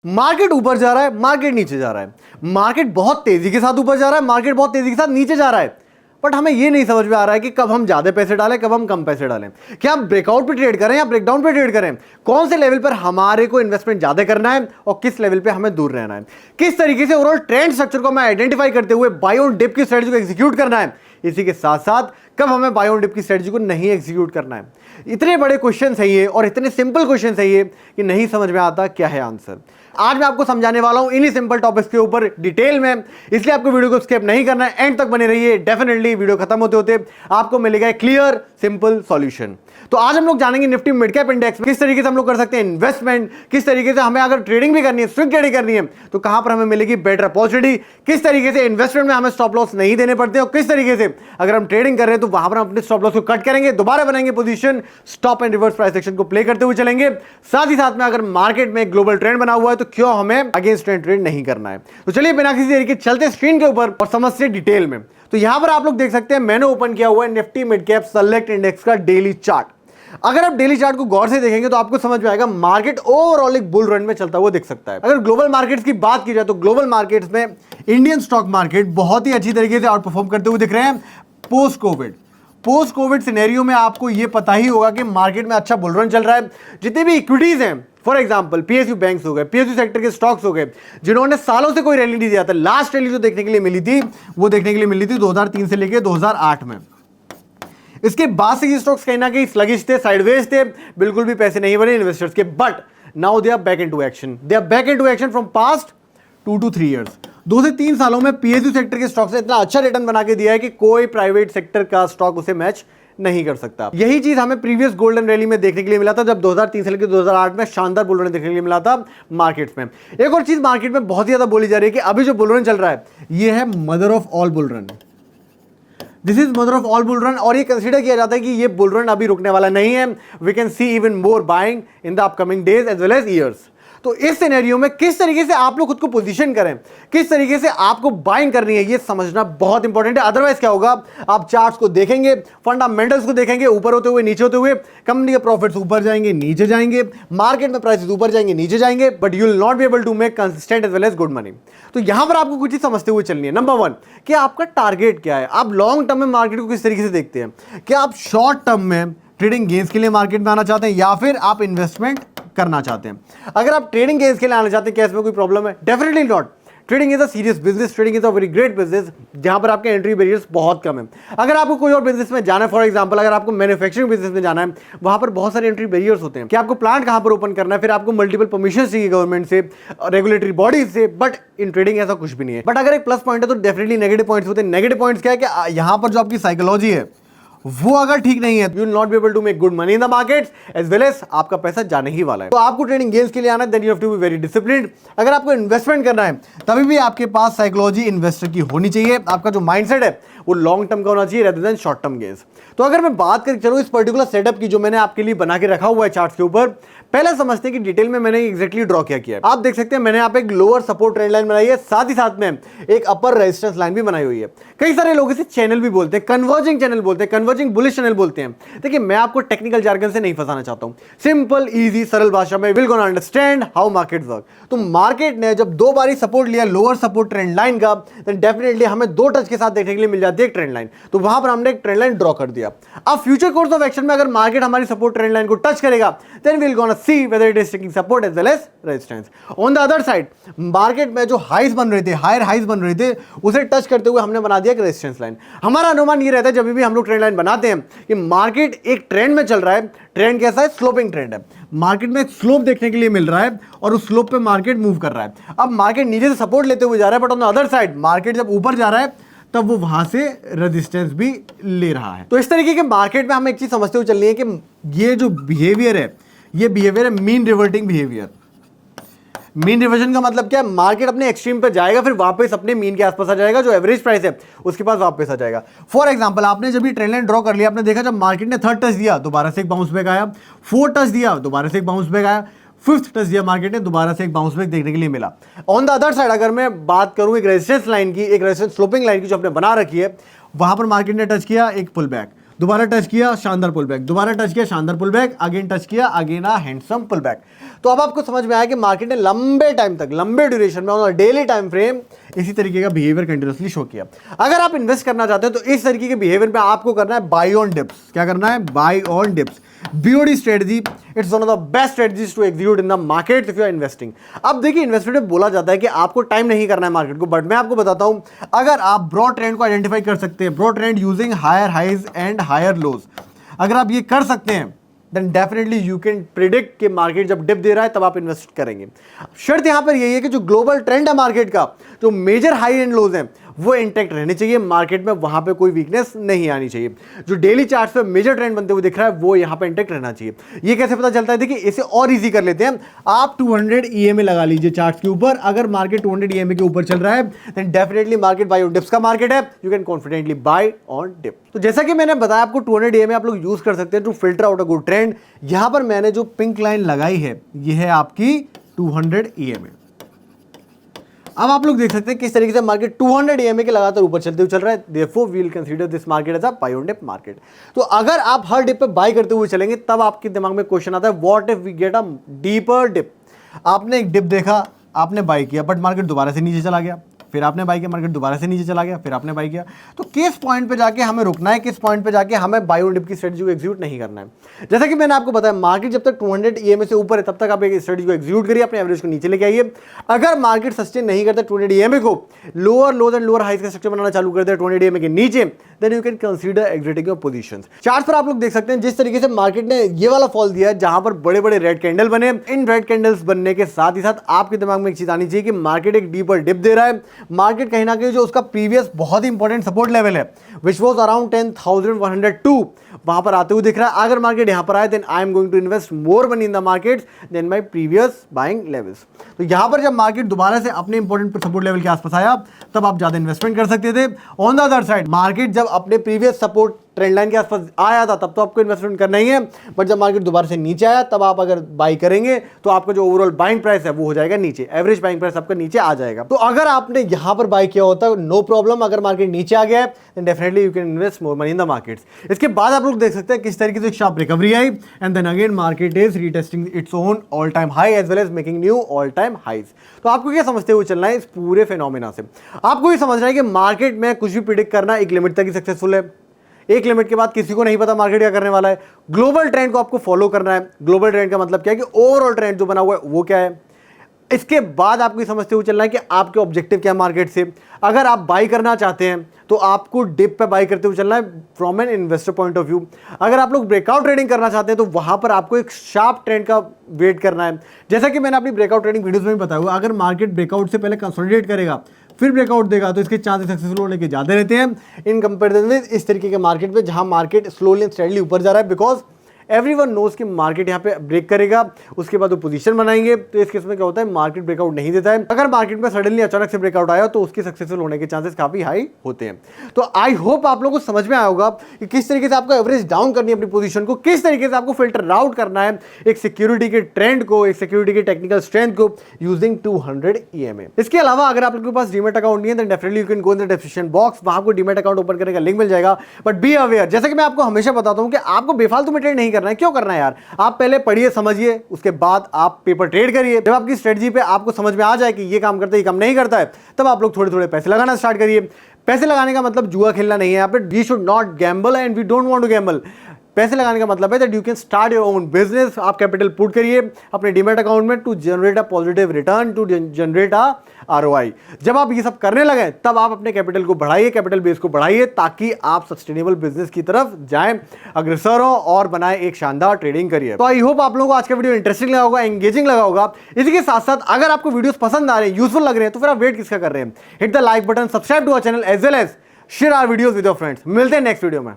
Market ऊपर जा रहा है, मार्केट नीचे जा रहा है, मार्केट बहुत तेजी के साथ ऊपर जा रहा है, मार्केट बहुत तेजी के साथ नीचे जा रहा है, बट हमें यह नहीं समझ में आ रहा है कि कब हम ज्यादा पैसे डालें, कब हम कम पैसे डालें। क्या हम ब्रेकआउट पे ट्रेड करें या ब्रेकडाउन पे ट्रेड करें? कौन से लेवल पर हमारे को इन्वेस्टमेंट ज्यादा करना है और किस लेवल पे हमें दूर रहना है? किस तरीके से ओवरऑल ट्रेंड स्ट्रक्चर को हमें आइडेंटिफाई करते हुए बाय ऑन डिप की स्ट्रेटजी को एग्जीक्यूट करना है? इसी के साथ साथ कब हमें बाय ऑन डिप की स्ट्रेटजी को नहीं एग्जीक्यूट करना है? इतने बड़े क्वेश्चन है ये और इतने सिंपल क्वेश्चन है ये कि नहीं समझ में आता क्या है आंसर। आज मैं आपको समझाने वाला हूं इन्हीं सिंपल टॉपिक्स के ऊपर डिटेल में, इसलिए आपको वीडियो को स्किप नहीं करना है, एंड तक बने रहिए। डेफिनेटली वीडियो खत्म होते होते आपको मिलेगा क्लियर सिंपल सॉल्यूशन। तो आज हम लोग जानेंगे निफ्टी मिड कैप इंडेक्स में किस तरीके से हम लोग कर सकते हैं इन्वेस्टमेंट, किस तरीके से हमें अगर ट्रेडिंग भी करनी है, स्विंग ट्रेडिंग करनी है, तो कहां पर हमें मिलेगी बेटर अपॉर्चुनिटी, किस तरीके से इन्वेस्टमेंट में हमें स्टॉप लॉस नहीं देने पड़ते और किस तरीके से अगर हम ट्रेडिंग कर रहे हैं तो वहां पर हम अपने स्टॉप लॉस को कट करेंगे, दोबारा बनाएंगे position, stop and reverse price action को प्ले करते हुए चलेंगे। साथ ही साथ में अगर मार्केट में ग्लोबल ट्रेंड बना हुआ है तो क्यों हमें अगेंस्ट ट्रेड नहीं करना है। तो चलिए बिना किसी देरी के चलते स्क्रीन के ऊपर और समझते डिटेल में। तो यहां पर आप लोग देख सकते हैं मैंने ओपन किया हुआ है Nifty mid cap select index का डेली चार्ट। अगर आप डेली चार्ट को गौर से देखेंगे तो आपको समझ में आएगा मार्केट ओवरऑल एक बुल रन में चलता हुआ दिख सकता है। अगर ग्लोबल मार्केट्स की बात की जाए तो ग्लोबल मार्केट्स में इंडियन स्टॉक मार्केट बहुत ही अच्छी तरीके से आउट परफॉर्म करते हुए दिख रहे हैं पोस्ट कोविड सिनेरियो में। आपको यह पता ही होगा कि मार्केट में अच्छा बुल रन चल रहा है। जितने भी इक्विटीज हैं, फॉर एग्जांपल पीएसयू बैंक्स हो गए, पीएसयू सेक्टर के स्टॉक्स हो गए, जिन्होंने सालों से कोई रैली नहीं दिया था, लास्ट रैली जो देखने के लिए मिली थी वो देखने के लिए मिली थी 2003 से लेकर 2008 में। इसके बाद से ये स्टॉक्स कहीं ना कहीं स्लगिश थे, साइडवेज थे, बिल्कुल भी पैसे नहीं बने इन्वेस्टर्स के। But now they are back into action, from past 2 to 3 years। 2 से 3 सालों में पीएसयू सेक्टर के स्टॉक्स ने इतना अच्छा रिटर्न बना के दिया है कि कोई प्राइवेट सेक्टर का स्टॉक उसे मैच नहीं कर सकता। यही चीज हमें प्रीवियस गोल्डन रैली में देखने के लिए मिला था, जब 2003 से लेकर 2008 में शानदार बुल रन देखने के लिए मिला था मार्केट्स में। एक और चीज मार्केट में बहुत ही ज्यादा बोली जा रही है कि अभी जो बुल रन चल रहा है ये है mother of all bull run. This is mother of all bull run, और ये कंसीडर किया जाता है कि ये बुल रन अभी रुकने वाला नहीं है। We can see even more buying in the upcoming days as well as years. तो इस सिनेरियो में किस तरीके से आप लोग खुद को पोजीशन करें, किस तरीके से आपको बाइंग करनी है, ये समझना बहुत इंपॉर्टेंट है। अदरवाइज क्या होगा, आप चार्ट्स को देखेंगे, फंडामेंटल्स को देखेंगे, ऊपर होते हुए नीचे होते हुए, कंपनी के प्रॉफिट्स ऊपर जाएंगे नीचे जाएंगे, मार्केट में प्राइसेस ऊपर जाएंगे नीचे जाएंगे, but you will not be able to make consistent as well as good money. तो यहां पर आपको कुछ चीज समझते हुए चलनी है। नंबर 1 कि आपका टारगेट क्या है, आप लॉन्ग टर्म में मार्केट को किस तरीके से देखते हैं। क्या आप शॉर्ट टर्म में ट्रेडिंग गेन्स के लिए मार्केट में आना चाहते हैं या फिर आप इन्वेस्टमेंट करना चाहते हैं? अगर आप ट्रेडिंग गेन्स के लिए आना चाहते हैं, क्या इसमें कोई प्रॉब्लम है? Definitely not. Trading is a serious business, trading is a very great business जहां पर आपके एंट्री बैरियर्स बहुत कम है। अगर आपको कोई और बिजनेस में जाना है, फॉर एग्जांपल अगर आपको मैन्युफैक्चरिंग बिजनेस में जाना है, वहां पर बहुत सारे एंट्री बैरियर्स होते हैं कि आपको प्लांट कहां पर ओपन करना है, फिर आपको मल्टीपल परमिशन चाहिए गवर्नमेंट से, रेगुलेटरी बॉडीज से। बट इन ट्रेडिंग ऐसा कुछ भी नहीं है। बट अगर एक प्लस पॉइंट है तो डेफिनेटली नेगेटिव पॉइंट्स होते हैं। नेगेटिव पॉइंट्स क्या है कि यहां पर जो आपकी साइकोलॉजी है वो अगर ठीक नहीं है, you will not be able to make good money in the markets as well as आपका पैसा जाने ही वाला है। तो आपको ट्रेडिंग गेन्स के लिए आना है, then you have to be very disciplined. अगर आपको इन्वेस्टमेंट करना है तभी भी आपके पास साइकोलॉजी इन्वेस्टर की होनी चाहिए। आपका जो माइंडसेट है वो लॉन्ग टर्म का होना चाहिए rather than short term gains. तो अगर मैं बात करें चलो इस पर्टिकुलर सेटअप की जो मैंने आपके लिए बना के रखा हुआ है चार्ट्स के ऊपर, पहले समझते हैं कि डिटेल में मैंने एग्जैक्टली ड्रॉ क्या किया है। आप देख सकते हैं मैंने यहाँ पे एक लोअर सपोर्ट ट्रेंड लाइन बनाई है, साथ ही साथ में एक अपर रेजिस्टेंस लाइन भी बनाई हुई है। कई सारे लोग इसे चैनल भी बोलते हैं, कन्वर्जिंग चैनल बोलते हैं, कन्वर्जिंग बुलिश चैनल बोलते हैं। देखिए मैं आपको टेक्निकल जार्गन से नहीं फंसाना चाहता हूं, सिंपल इजी सरल भाषा में will gonna understand how market work. तो मार्केट ने जब 2 बारी सपोर्ट लिया लोअर सपोर्ट ट्रेंड लाइन का, देन डेफिनेटली हमें 2 टच के साथ देखने के लिए मिल जाती है एक ट्रेंड लाइन। तो वहां पर हमने एक ट्रेंड लाइन ड्रॉ कर दिया। अब फ्यूचर कोर्स ऑफ एक्शन में अगर मार्केट हमारी सपोर्ट ट्रेंड लाइन को टच करेगा, then we will gonna see whether it is taking support as well as resistance. On the other side market में जो हाइज बन रहे थे, हायर हाइज बन रहे थे, उसे टच करते हुए हमने बना दिया एक रेजिस्टेंस लाइन। हमारा अनुमान ये रहता है जब भी हम लोग ट्रेंड लाइन बनाते हैं कि मार्केट एक ट्रेंड में चल रहा है। ट्रेंड कैसा है? स्लोपिंग ट्रेंड है। मार्केट में एक स्लोप देखने के लिए मिल रहा है और उस स्लोप पे मार्केट मूव कर रहा है। अब मार्केट नीचे से सपोर्ट लेते हुए जा रहा है, but on the other side market जब ऊपर जा रहा है तब वो वहां से रेजिस्टेंस भी ले रहा है। तो इस तरीके के मार्केट में हमें एक चीज समझते हुए चलनी है कि ये जो बिहेवियर है, ये बिहेवियर है mean reverting behaviour. Mean reversion का मतलब क्या है? मार्केट अपने एक्सट्रीम पर जाएगा, फिर वापस अपने मीन के आसपास आ जाएगा, जो एवरेज प्राइस है उसके पास वापस आ जाएगा। फॉर एग्जांपल आपने जब ये ट्रेंड लाइन ड्रॉ कर लिया, आपने देखा जब मार्केट ने 3rd टच दिया दोबारा से एक बाउंस बैक आया, 4th टच दिया दोबारा से एक बाउंस बैक आया, 5th टच दिया मार्केट ने दोबारा से एक बाउंस बैक देखने के लिए मिला। ऑन द अदर साइड अगर मैं बात करूं एक रेजिस्टेंस लाइन की, एक रेजिस्टेंस स्लोपिंग लाइन की जो आपने बना रखी है, वहां पर मार्केट ने टच किया एक पुल बैक, दोबारा टच किया, शानदार पुल बैक, दोबारा टच किया, शानदार पुल बैक, अगेन टच किया, again a handsome pull back. तो अब आपको समझ में आया कि मार्केट ने लंबे टाइम तक, लंबे ड्यूरेशन में और डेली टाइम फ्रेम इसी तरीके का बिहेवियर कंटिन्यूसली शो किया। अगर आप इन्वेस्ट करना चाहते हैं तो इस तरीके के बिहेवियर में आपको करना है बाय ऑन डिप्स। क्या करना है? Buy on dips. BOD strategy, it's one of the best strategies to execute in the market if you are investing. अब देखिए, इन्वेस्टमेंट में बोला जाता है कि आपको टाइम नहीं करना है मार्केट को, बट मैं आपको बताता हूं, अगर आप ब्रॉड ट्रेंड को आइडेंटिफाई कर सकते हैं, broad trend using higher highs and higher lows, अगर आप ये कर सकते हैं then definitely you can predict कि मार्केट जब डिप दे रहा है तब आप इन्वेस्ट करेंगे। शर्त यहां पर यही है कि जो ग्लोबल ट्रेंड है मार्केट का, जो मेजर हाई एंड लोज हैं, वो इंटैक्ट रहने चाहिए मार्केट में, वहां पे कोई वीकनेस नहीं आनी चाहिए। जो डेली चार्ट्स पे मेजर ट्रेंड बनते हुए दिख रहा है वो यहां पे इंटैक्ट रहना चाहिए। ये कैसे पता चलता है? देखिए, इसे और इजी कर लेते हैं। आप 200 EMA लगा लीजिए चार्ट्स के ऊपर। अगर मार्केट 200 EMA के ऊपर चल रहा है then definitely market buy on dips का मार्केट है, you can confidently buy on dip. तो जैसा कि मैंने बताया आपको 200 EMA आप लोग यूज कर सकते हैं to filter out a good trend. यहां पर मैंने जो पिंक लाइन लगाई है ये है आपकी 200 EMA। अब आप लोग देख सकते हैं किस तरीके से मार्केट 200 EMA के लगातार ऊपर चलते हुए चल रहा है। Therefore we will consider this market as a buy on dip market. तो अगर आप हर डिप पे बाय करते हुए चलेंगे तब आपके दिमाग में क्वेश्चन आता है, what if we get a deeper dip. आपने एक डिप देखा, आपने बाय किया, बट मार्केट दोबारा से नीचे चला गया, फिर आपने बाय किया, मार्केट दोबारा से नीचे चला गया, फिर आपने बाय किया। तो किस पॉइंट पे जाके हमें रुकना है, किस पॉइंट पे जाके हमें बाय ऑन डिप की स्ट्रेटजी को एग्जीक्यूट नहीं करना है। जैसा कि मैंने आपको बताया, मार्केट जब तक 200 EMA से ऊपर है तब तक आप एक स्ट्रेटजी को एग्जीक्यूट करिए, अपने एवरेज को नीचे लेके आइए। अगर मार्केट सस्टेन नहीं करता 200 EMA को, lower lows and lower highs का स्ट्रक्चर बनाना चालू कर दे 200 EMA के नीचे, then you can consider exiting your positions. Chart पर आप लोग देख सकते हैं जिस तरीके से मार्केट ने ये वाला फॉल दिया है जहां पर बड़े बड़े रेड कैंडल बने। इन रेड कैंडल्स बनने के साथ ही साथ आपके दिमाग में एक चीज आनी चाहिए कि मार्केट एक डीपर डिप दे रहा है। मार्केट कहीं ना कहीं जो उसका प्रीवियस बहुत ही इंपॉर्टेंट सपोर्ट लेवल है विच वाज अराउंड 10,102, वहां पर आते हुए दिख रहा है। अगर मार्केट यहां पर आए then I am going to invest more money in the market then my previous buying levels. तो यहां पर जब मार्केट दोबारा से अपने इंपॉर्टेंट सपोर्ट लेवल के आसपास आया तब आप ज्यादा इन्वेस्टमेंट कर सकते थे। On the other side, market जब अपने प्रीवियस सपोर्ट ट्रेंड लाइन के आसपास आया था तब तो आपको इन्वेस्टमेंट करना ही है, बट जब मार्केट दोबारा से नीचे आया तब आप अगर बाई करेंगे तो आपका जो ओवरऑल बाइंग प्राइस है वो हो जाएगा नीचे, एवरेज बाइंग प्राइस आपका नीचे आ जाएगा। तो अगर आपने यहां पर बाई किया होता नो प्रॉब्लम, अगर मार्केट नीचे आ गया है then definitely you can invest more money in the markets. इसके बाद आप लोग देख सकते हैं किस तरीके से शार्प रिकवरी आई and then again market is retesting its own all time high as well as making new all time highs. तो आपको क्या समझते हुए चलना है इस पूरे फिनोमेना से? आपको ये समझना है कि मार्केट में कुछ भी प्रिडिक्ट करना एक लिमिट तक ही सक्सेसफुल है। एक लिमिट के बाद किसी को नहीं पता मार्केट क्या करने वाला है। ग्लोबल ट्रेंड को आपको फॉलो करना है। ग्लोबल ट्रेंड का मतलब क्या है कि ओवरऑल ट्रेंड जो बना हुआ है वो क्या है। इसके बाद आपको समझते हुए चलना है कि आपके ऑब्जेक्टिव क्या है मार्केट से। अगर आप बाई करना चाहते हैं तो आपको डिप पे बाई करते हुए चलना है from an investor point of view. अगर आप लोग ब्रेकआउट ट्रेडिंग करना चाहते हैं तो वहां पर आपको एक शार्प ट्रेंड का वेट करना है। जैसा कि मैंने अपनी ब्रेकआउट ट्रेडिंग वीडियोस में भी बताया हुआ, अगर मार्केट ब्रेकआउट से पहले कंसोलिडेट करेगा फिर ब्रेकआउट देगा तो इसके चांसेस सक्सेसफुल होने के ज्यादा रहते हैं इन कंपेरिजन विद इस तरीके के मार्केट पे जहां मार्केट स्लोली एंड स्टेडली ऊपर जा रहा है। बिकॉज एवरीवन नोज कि मार्केट यहाँ पे ब्रेक करेगा, उसके बाद वो पोजीशन बनाएंगे। तो इस केस में क्या होता है, मार्केट ब्रेकआउट नहीं देता है। अगर मार्केट में सडनली अचानक से ब्रेकआउट आया तो उसके सक्सेसफुल होने के चांसेस काफी हाई होते हैं। तो आई होप आप लोगों को समझ में आया होगा कि किस तरीके से आपको एवरेज डाउन करनी है अपनी पोजीशन को, किस तरीके से आपको फिल्टर आउट करना है एक सिक्योरिटी के ट्रेंड को, एक सिक्योरिटी के टेक्निकल स्ट्रेंथ को यूजिंग 200 EMA। इसके अलावा अगर आप लोगों के पास डीमैट अकाउंट नहीं है then definitely you can go in the description box, वहां आपको डीमैट अकाउंट ओपन करने का लिंक मिल जाएगा। बट बी अवेयर, जैसा कि मैं आपको हमेशा बताता हूं कि आपको बेफालतू में ट्रेड नहीं करना है। क्यों करना है यार? आप पहले पढ़िए समझिए, उसके बाद आप पेपर ट्रेड करिए। जब आपकी स्ट्रेटजी पे आपको समझ में आ जाए कि ये काम करता है ये काम नहीं करता है तब आप लोग थोड़े थोड़े पैसे लगाना स्टार्ट करिए। पैसे लगाने का मतलब जुआ खेलना नहीं है यहाँ पे। We should not gamble and we don't want to gamble. पैसे लगाने का मतलब है that you can start your own business. आप कैपिटल पुट करिए अपने डीमैट अकाउंट में to generate a positive return, to generate a ROI। जब आप ये सब करने लगे तब आप अपने कैपिटल को बढ़ाइए, कैपिटल बेस को बढ़ाइए ताकि आप सस्टेनेबल बिजनेस की तरफ जाएं, अग्रसर हो और बनाए एक शानदार ट्रेडिंग करियर। तो आई होप आप लोगों को आज का वीडियो इंटरेस्टिंग लगा होगा, एंगेजिंग लगा होगा। इसी के साथ साथ अगर आपको वीडियोस पसंद आ रहे हैं, यूजफुल लग रहे हैं तो फिर आप वेट किसका कर रहे हैं? Hit the like button, subscribe to our channel as well as share our videos with your friends. मिलते हैं नेक्स्ट वीडियो में।